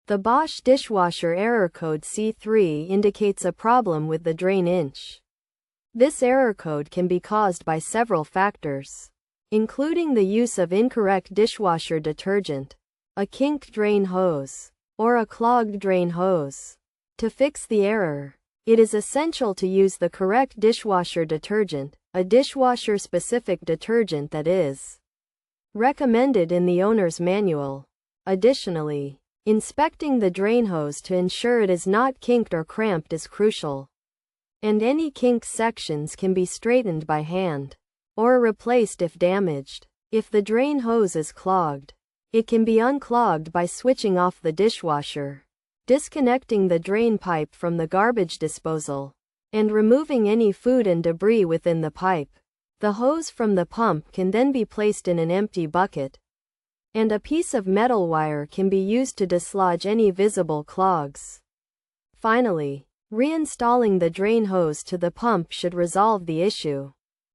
The Bosch Dishwasher error code C3 indicates a problem with the drain inch. This error code can be caused by several factors, including the use of incorrect dishwasher detergent, a kinked drain hose, or a clogged drain hose. To fix the error, it is essential to use the correct dishwasher detergent, a dishwasher-specific detergent that is recommended in the owner's manual. Additionally, inspecting the drain hose to ensure it is not kinked or cramped is crucial, and any kinked sections can be straightened by hand or replaced if damaged. If the drain hose is clogged, it can be unclogged by switching off the dishwasher, disconnecting the drain pipe from the garbage disposal, and removing any food and debris within the pipe. The hose from the pump can then be placed in an empty bucket, and a piece of metal wire can be used to dislodge any visible clogs. Finally, reinstalling the drain hose to the pump should resolve the issue.